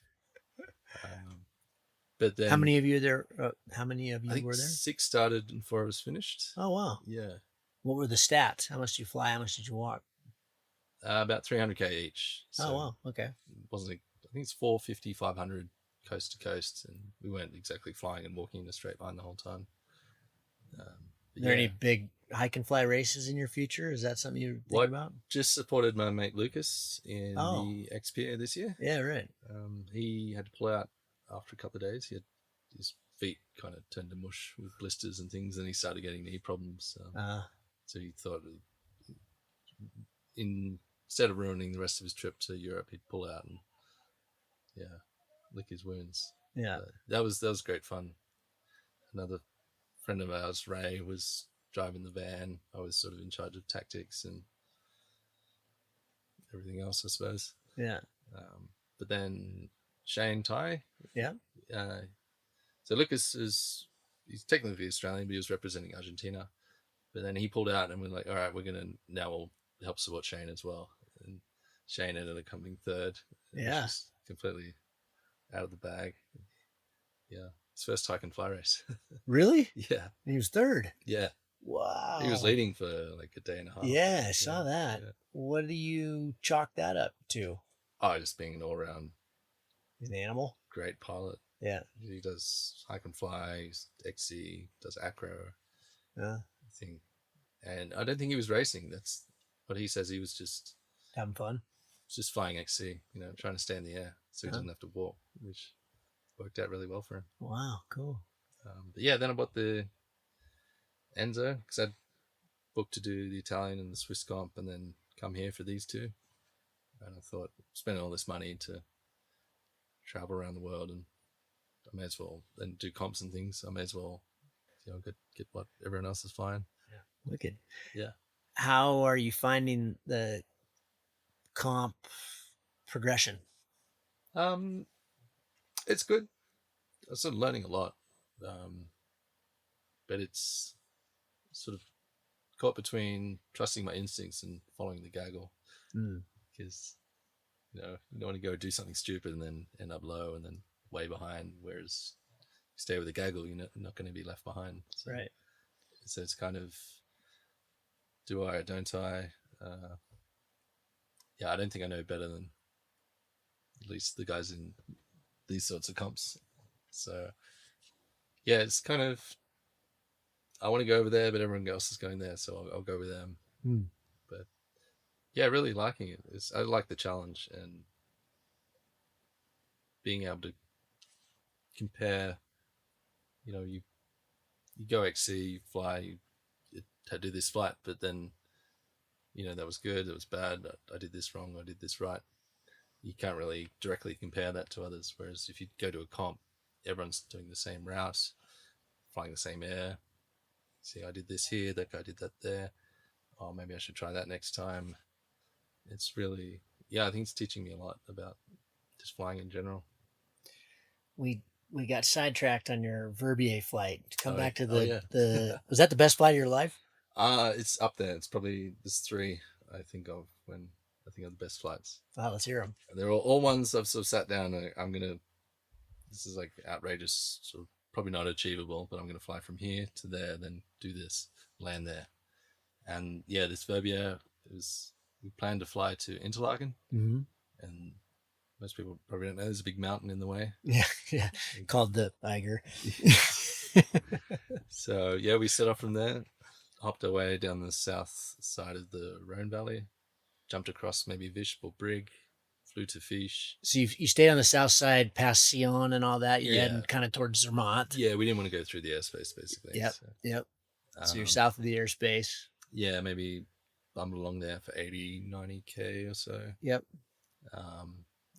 But then, how many of you there? How many of you I think were there? 6 started and 4 of us finished. Oh wow! Yeah. What were the stats? How much did you fly? How much did you walk? About 300K each. So oh wow! Okay. It wasn't. I think it's 450, 500 coast to coast, and we weren't exactly flying and walking in a straight line the whole time. Are there any big hike and fly races in your future? Is that something you think about? Just supported my mate Lucas in the XPA this year. Yeah, right. He had to pull out after a couple of days. He had his feet kind of turned to mush with blisters and things, and he started getting knee problems. So he thought, instead of ruining the rest of his trip to Europe, he'd pull out and lick his wounds. Yeah, that was great fun. Another friend of ours, Ray, was driving the van. I was sort of in charge of tactics and everything else, I suppose. Yeah. But then Shane Tai. Yeah. So Lucas he's technically Australian, but he was representing Argentina. But then he pulled out, and we're like, all right, we'll help support Shane as well. And Shane ended up coming third. Yeah. Completely out of the bag. Yeah. His first hike and fly race. Really? Yeah. He was third. Yeah. Wow. He was leading for like a day and a half. Yeah, I saw that. Yeah. What do you chalk that up to? Oh, just being an all-round. He's an animal. Great pilot. Yeah. He does hike and fly, XC, does acro. Yeah. I think. And I don't think he was racing. That's what he says. He was just having fun. Just flying XC, trying to stay in the air so he doesn't have to walk, which worked out really well for him. Wow, cool. But yeah, then I bought the Enzo because I'd booked to do the Italian and the Swiss comp and then come here for these two. And I thought, spending all this money to travel around the world, and I may as well, and do comps and things, I may as well, get what everyone else is flying. Yeah. Wicked. Yeah. How are you finding the comp progression? It's good. I'm sort of learning a lot. But it's sort of caught between trusting my instincts and following the gaggle. Because, you don't want to go do something stupid and then end up low and then way behind. Whereas you stay with the gaggle, you're not going to be left behind. So, right. So it's kind of, do I or don't I? I don't think I know better than at least the guys in these sorts of comps. So, yeah, it's kind of, I want to go over there, but everyone else is going there, so I'll go with them. But yeah, really liking it. I like the challenge and being able to compare. You go XC, you fly, you do this flight, but then that was good, that was bad, I did this wrong, I did this right. You can't really directly compare that to others. Whereas if you go to a comp, everyone's doing the same route, flying the same air. See, I did this here, that guy did that there. Oh, maybe I should try that next time. It's really, I think it's teaching me a lot about just flying in general. We got sidetracked on your Verbier flight. Come back to the was that the best flight of your life? It's up there. It's probably there's 3 I think of when I think of the best flights. Wow, let's hear them. They're all ones I've sort of sat down and this is like outrageous, sort of probably not achievable, but I'm going to fly from here to there, then do this, land there. And yeah, this Verbier, we planned to fly to Interlaken. Mm-hmm. And most people probably don't know there's a big mountain in the way. Yeah. Called the Eiger. So yeah, we set off from there, hopped our way down the south side of the Rhone Valley, jumped across maybe Visp or Brig, flew to Fiche. So you stayed on the south side past Sion and all that. You're Yeah. heading kind of towards Zermatt. Yeah, we didn't want to go through the airspace, basically. Yep. So, Yep. So you're south of the airspace. Yeah, maybe bummed along there for 80, 90K or so. Yep.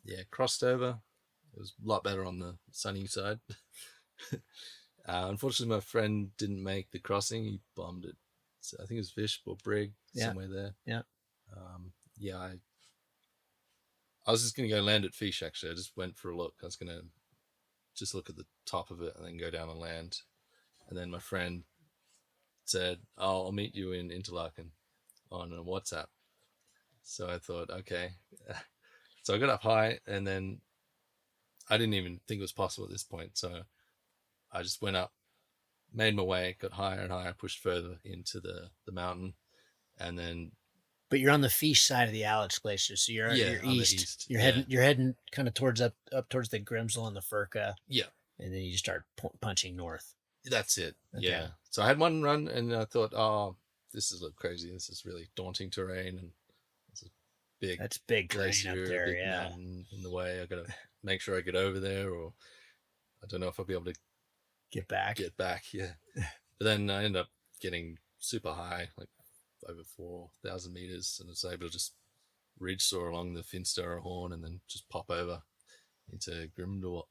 Yeah, crossed over. It was a lot better on the sunny side. Unfortunately, my friend didn't make the crossing. He bombed it. So I think it was Fish or Brig, somewhere there. Yeah. Yeah, I was just going to go land at Fish, actually. I just went for a look. I was going to just look at the top of it and then go down and land. And then my friend said, I'll meet you in Interlaken on a WhatsApp. So I thought, okay. So I got up high, and then I didn't even think it was possible at this point. So I just went up, made my way, got higher and higher, pushed further into the mountain, and then. But you're on the Fiche side of the Alex Glacier, so you're east. You're heading kind of towards up towards the Grimsel and the Furka. Yeah, and then you just start punching north. That's it. Okay. Yeah. So I had one run, and I thought, oh, this is crazy. This is really daunting terrain, and it's a big. That's big glacier up there. Big mountain in the way. I got to make sure I get over there, or I don't know if I'll be able to get back. Yeah. But then I ended up getting super high, like over 4,000 meters, and I was able to just ridge saw along the Finstera Horn and then just pop over into Grindelwald.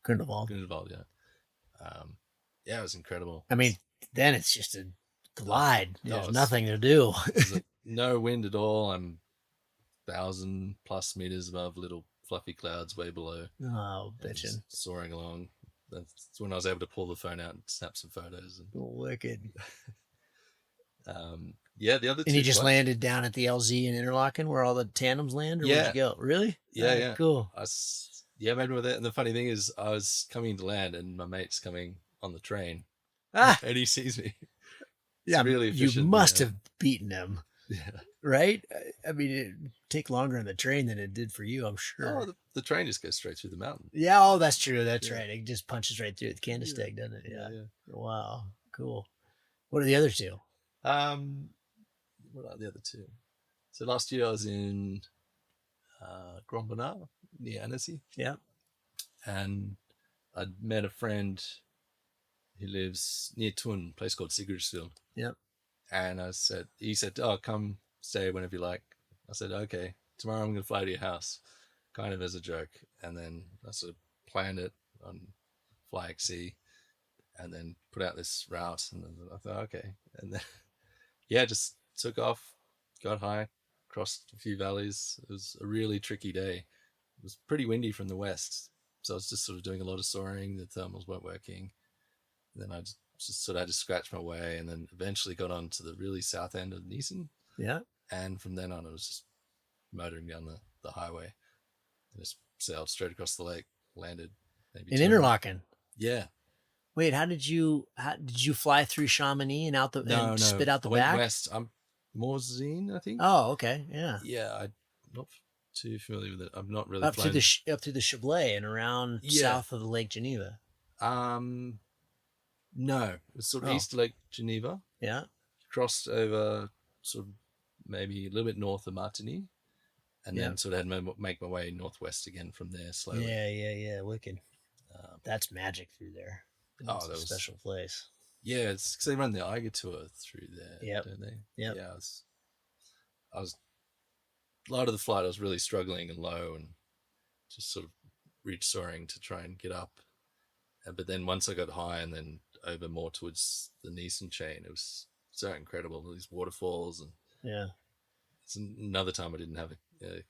Grindelwald, yeah. Yeah, it was incredible. I mean, then it's just a glide. There's nothing to do. There's no wind at all. I'm 1,000+ meters above little fluffy clouds way below. Oh, bitchin'. Soaring along. That's when I was able to pull the phone out and snap some photos. Wicked. Yeah, the other two. And you just landed down at the LZ in Interlaken where all the tandems land? Or where'd you go? Really? Yeah. Cool. Maybe with it. And the funny thing is, I was coming to land and my mate's coming on the train. And he sees me. Yeah, really efficient. You must have beaten him. Yeah. Right? I mean, it'd take longer on the train than it did for you, I'm sure. Oh, the train just goes straight through the mountain. Yeah, oh, that's true. That's right. It just punches right through the candlestick, doesn't it? Yeah. Wow. Cool. What are the other two? What are the other two? So last year I was in Grand Bonnard near Annecy. Yeah. And I'd met a friend who lives near Thun, a place called Sigurdsville. Yep. And he said, oh, come stay whenever you like. I said, okay, tomorrow I'm going to fly to your house, kind of as a joke. And then I sort of planned it on Fly XC and then put out this route. And then I thought, okay. And then, just took off, got high, crossed a few valleys. It was a really tricky day. It was pretty windy from the west. So I was just sort of doing a lot of soaring. The thermals weren't working. And then I just had to scratch my way, and then eventually got on to the really south end of Niesen. Yeah. And from then on, I was just motoring down the highway and just sailed straight across the lake, landed. Maybe in Interlaken. Yeah. Wait, did you fly through Chamonix and and spit out the back? I went west. I'm Morzine, I think. Oh, okay. Yeah. Yeah, I'm not too familiar with it. I'm not really up through the Chablais and around south of the Lake Geneva. No, it was sort of east of Lake Geneva. Yeah. Crossed over sort of maybe a little bit north of Martigny, and then sort of had to make my way northwest again from there slowly. Yeah. Wicked. That's magic through there. That was a special place. Yeah, it's because they run the Eiger tour through there, don't they? Yeah. Yeah, I was a lot of the flight. I was really struggling and low, and just sort of ridge soaring to try and get up. But then once I got high, and then over more towards the Niesen chain, it was so incredible. All these waterfalls, and it's another time I didn't have a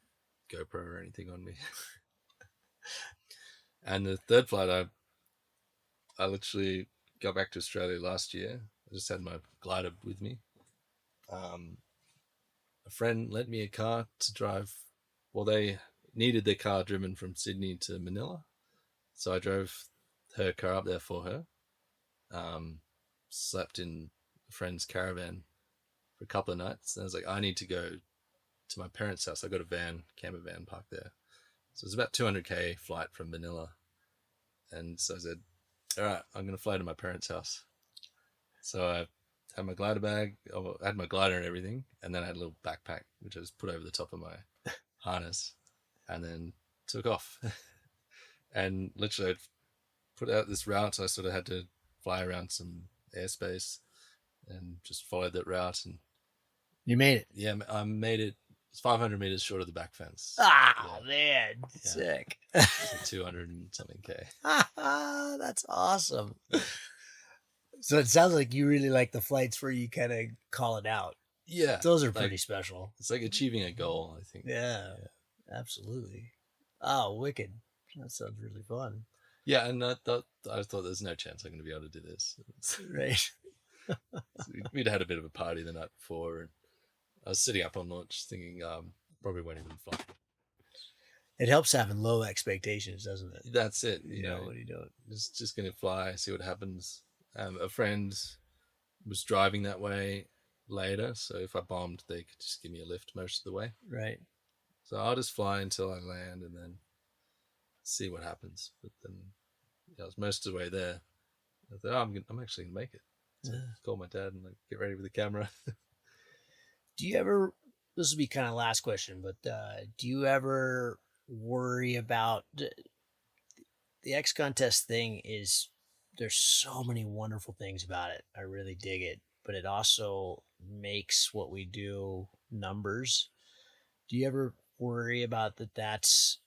GoPro or anything on me. And the third flight, I literally got back to Australia last year. I just had my glider with me. A friend lent me a car to drive. Well, they needed their car driven from Sydney to Manila, so I drove her car up there for her. Slept in a friend's caravan for a couple of nights. And I was like, I need to go to my parents' house. I got a camper van parked there. So it was about 200k flight from Manila. And so I said, all right, I'm going to fly to my parents' house. So I had my glider bag, I had my glider and everything. And then I had a little backpack, which I just put over the top of my harness. and then took off. And literally I'd put out this route. I sort of had to fly around some airspace and just followed that route. And You made it. yeah, I made it. It's 500 meters short of the back fence. Oh, man. Sick. It's 200 and something K. That's awesome. So it sounds like you really like the flights where you kind of call it out. Yeah. Those are pretty special. It's like achieving a goal, I think. Yeah, absolutely. Oh, wicked. That sounds really fun. Yeah, and I thought there's no chance I'm going to be able to do this. Right. We'd had a bit of a party the night before, and I was sitting up on launch thinking probably won't even fly. It helps having low expectations, doesn't it? That's it. You know what you don't. Just going to fly, see what happens. A friend was driving that way later, so if I bombed, they could just give me a lift most of the way. Right. So I'll just fly until I land and then see what happens. But then I was most of the way there. I thought, I'm actually going to make it. So I called my dad and get ready with the camera. Do you ever, this will be kind of last question, but do you ever worry about the XContest thing? There's so many wonderful things about it. I really dig it, but it also makes what we do numbers. Do you ever worry about that? That's,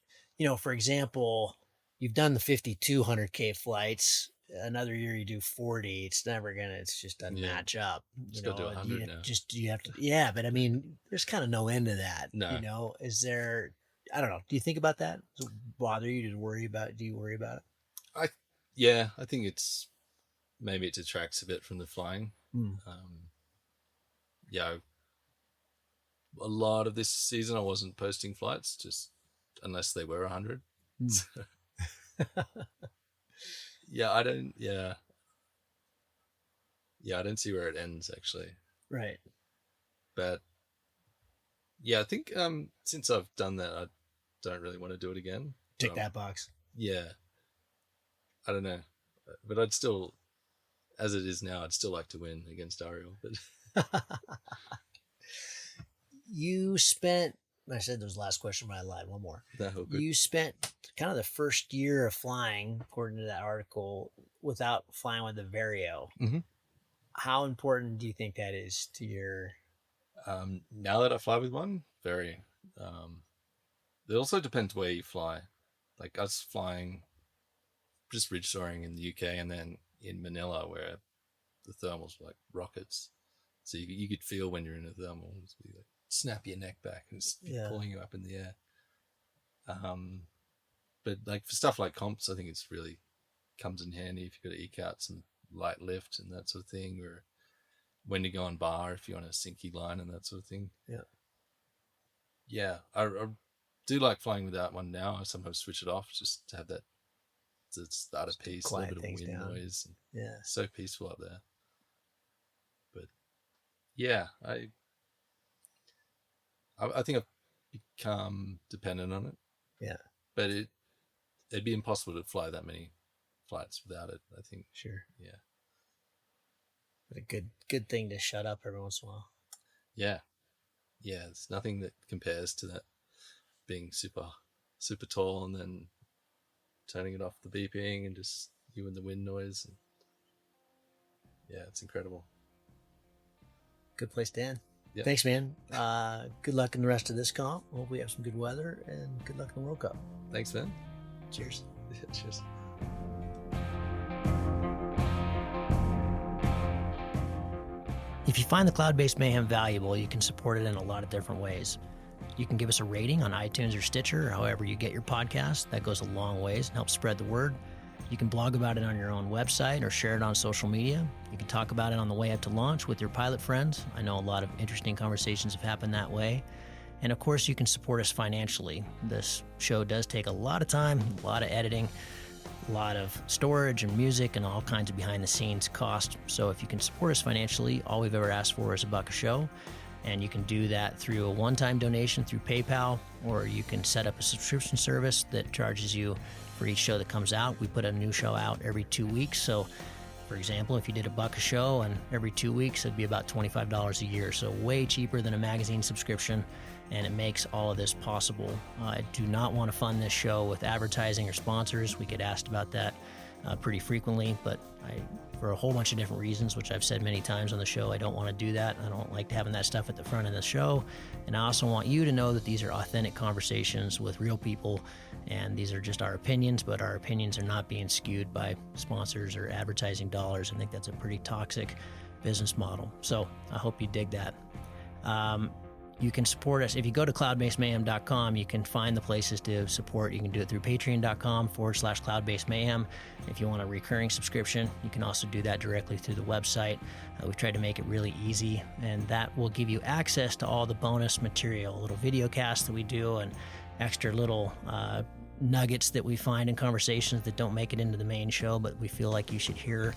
for example, you've done the 5,200K flights. Another year you do 40. It's just doesn't match up. Just go do 100 now. You have to, yeah. But I mean, there's kind of no end to that. No. Is there? I don't know. Do you think about that? Does it bother you? Do you worry about it? I think maybe it detracts a bit from the flying. A lot of this season I wasn't posting flights, just unless they were 100. I don't see where it ends actually. Right. But I think since I've done that, I don't really want to do it again. Tick that box. Yeah. I don't know. But I'd still, as it is now, I'd still like to win against Ariel. But you spent, I said there was the last question, but I lied. One more. You spent kind of the first year of flying, according to that article, without flying with the Vario. Mm-hmm. How important do you think that is to your... now that I fly with one, very. It also depends where you fly. Like us flying, just ridge soaring in the UK and then in Manila where the thermals were like rockets. So you could feel when you're in a thermal, it's like snap your neck back and it's pulling you up in the air. But like for stuff like comps, I think it's really comes in handy if you've got to eke out some light lift and that sort of thing, or when you go on bar if you're on a sinky line and that sort of thing. I do like flying without one now. I sometimes switch it off just to have that to start a piece, a little bit of wind noise. So peaceful up there. But I think I've become dependent on it. But it'd be impossible to fly that many flights without it, I think. Sure. But a good thing to shut up every once in a while. It's nothing that compares to that being super super tall and then turning it off the beeping and just you and the wind noise. And it's incredible. Good place to end. Thanks, man. Good luck in the rest of this comp. Hope we have some good weather and good luck in the World Cup. Thanks, man. Cheers. Cheers. If you find the Cloud-Based Mayhem valuable, you can support it in a lot of different ways. You can give us a rating on iTunes or Stitcher, or however you get your podcast. That goes a long ways and helps spread the word. You can blog about it on your own website or share it on social media. You can talk about it on the way up to launch with your pilot friends. I know a lot of interesting conversations have happened that way. And of course, you can support us financially. This show does take a lot of time, a lot of editing, a lot of storage and music and all kinds of behind the scenes cost. So if you can support us financially, all we've ever asked for is $1 a show. And you can do that through a one-time donation through PayPal, or you can set up a subscription service that charges you for each show that comes out. We put a new show out every 2 weeks. So, for example, if you did $1 a show and every 2 weeks, it'd be about $25 a year. So way cheaper than a magazine subscription. and it makes all of this possible. I do not want to fund this show with advertising or sponsors. We get asked about that pretty frequently, but for a whole bunch of different reasons, which I've said many times on the show, I don't want to do that. I don't like having that stuff at the front of the show. And I also want you to know that these are authentic conversations with real people, and these are just our opinions, but our opinions are not being skewed by sponsors or advertising dollars. I think that's a pretty toxic business model. So I hope you dig that. You can support us. If you go to cloudbasedmayhem.com, you can find the places to support. You can do it through patreon.com/cloudbasedmayhem. If you want a recurring subscription, you can also do that directly through the website. We've tried to make it really easy, and that will give you access to all the bonus material, little video casts that we do, and extra little nuggets that we find in conversations that don't make it into the main show, but we feel like you should hear.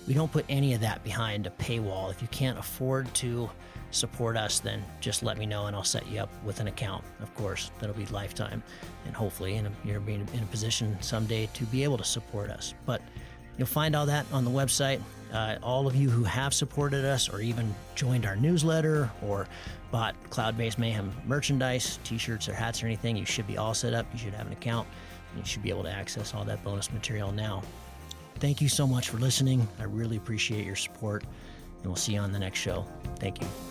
We don't put any of that behind a paywall. If you can't afford to support us, then just let me know and I'll set you up with an account. Of course, that'll be lifetime, and hopefully you're being in a position someday to be able to support us. But you'll find all that on the website. All of you who have supported us or even joined our newsletter or bought Cloud-Based Mayhem merchandise, t-shirts or hats or anything, you should be all set up. You should have an account, and you should be able to access all that bonus material now. Thank you so much for listening. I really appreciate your support, and we'll see you on the next show. Thank you.